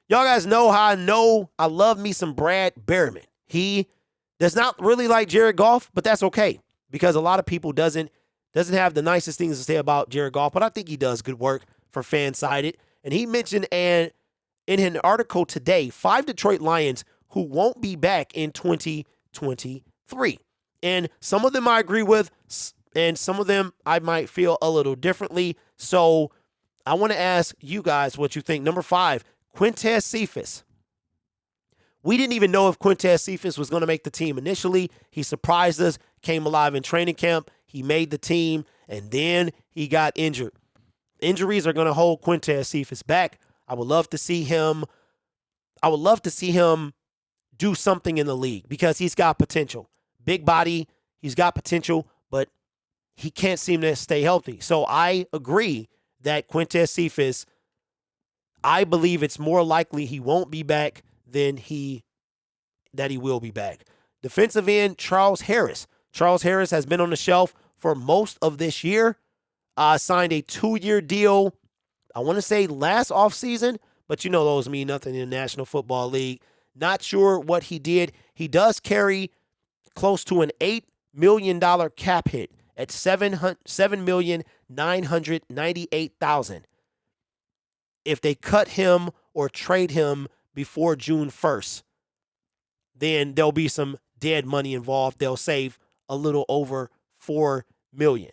Y'all guys know how I love me some Brad Behrman. He does not really like Jared Goff, but that's okay because a lot of people doesn't have the nicest things to say about Jared Goff, but I think he does good work for Fansided. And he mentioned in an article today 5 Detroit Lions who won't be back in 2023. And some of them I agree with, and some of them I might feel a little differently. So I want to ask you guys what you think. Number 5, Quintez Cephas. We didn't even know if Quintez Cephas was going to make the team initially. He surprised us, came alive in training camp. He made the team, and then he got injured. Injuries are going to hold Quintez Cephas back. I would love to see him do something in the league because he's got potential. Big body, he's got potential, but he can't seem to stay healthy. So I agree that Quintez Cephas, I believe it's more likely he won't be back than that he will be back. Defensive end, Charles Harris. Charles Harris has been on the shelf for most of this year. Signed a 2-year deal, I want to say last offseason, but you know those mean nothing in the National Football League. Not sure what he did. He does carry close to an $8 million cap hit at $7,998,000. If they cut him or trade him before June 1st, then there'll be some dead money involved. They'll save a little over $4 million.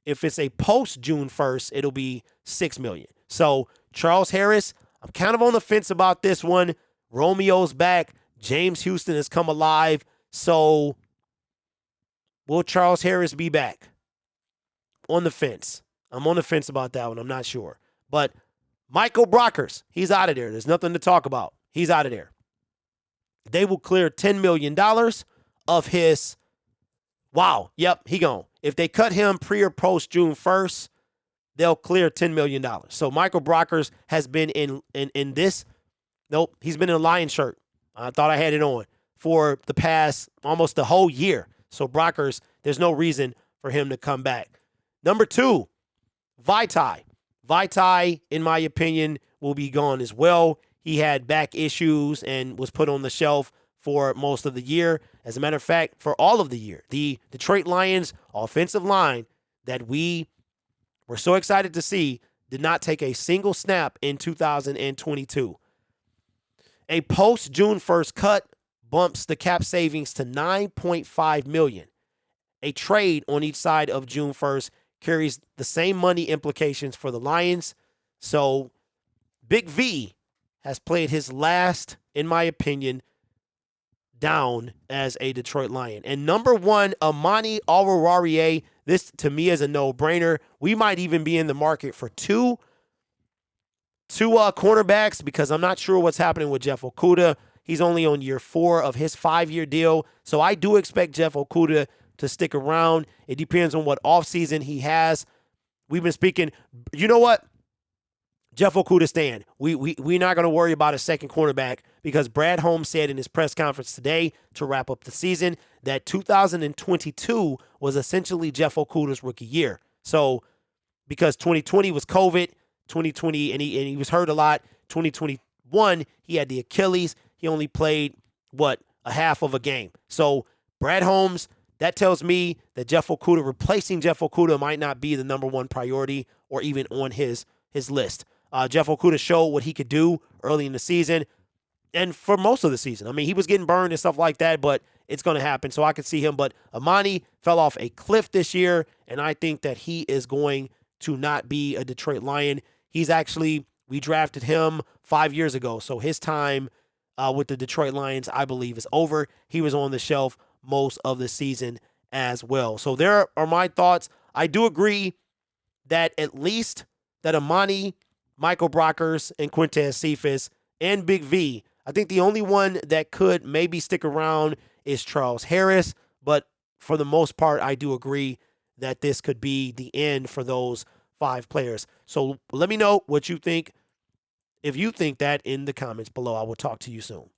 If it's a post June 1st, it'll be $6 million. So Charles Harris, I'm kind of on the fence about this one. Romeo's back. James Houston has come alive. So will Charles Harris be back? On the fence. I'm on the fence about that one. I'm not sure. But Michael Brockers, he's out of there. There's nothing to talk about. He's out of there. They will clear $10 million of his. Wow. Yep, he gone. If they cut him pre or post June 1st, they'll clear $10 million. So Michael Brockers has been in this. Nope, he's been in a Lion shirt. I thought I had it on for the past almost the whole year. So Brockers, there's no reason for him to come back. Number 2, Vaitai. Vaitai, in my opinion, will be gone as well. He had back issues and was put on the shelf for most of the year. As a matter of fact, for all of the year. The Detroit Lions offensive line that we were so excited to see did not take a single snap in 2022. A post-June 1st cut bumps the cap savings to $9.5 million. A trade on each side of June 1st carries the same money implications for the Lions. So Big V has played his last, in my opinion, down as a Detroit Lion. And number 1, Amani Oruwariye. This, to me, is a no-brainer. We might even be in the market for two cornerbacks because I'm not sure what's happening with Jeff Okudah. He's only on year 4 of his 5-year deal. So I do expect Jeff Okudah to stick around. It depends on what offseason he has. We've been speaking. You know what? Jeff Okudah stand. We're not going to worry about a second cornerback because Brad Holmes said in his press conference today to wrap up the season that 2022 was essentially Jeff Okudah's rookie year. So because 2020 was COVID, 2020 and he was hurt a lot. 2021 he had the Achilles. He only played a half of a game. So Brad Holmes, that tells me that Jeff Okudah, replacing Jeff Okudah, might not be the number 1 priority or even on his list. Jeff Okudah showed what he could do early in the season and for most of the season. I mean, he was getting burned and stuff like that, but it's going to happen. So I could see him. But Amani fell off a cliff this year, and I think that he is going to not be a Detroit Lion. We drafted him 5 years ago. So his time with the Detroit Lions, I believe, is over. He was on the shelf most of the season as well. So there are my thoughts. I do agree that at least that Amani, Michael Brockers, and Quintez Cephas, and Big V, I think the only one that could maybe stick around is Charles Harris. But for the most part, I do agree that this could be the end for those 5 players. So let me know what you think. If you think that in the comments below, I will talk to you soon.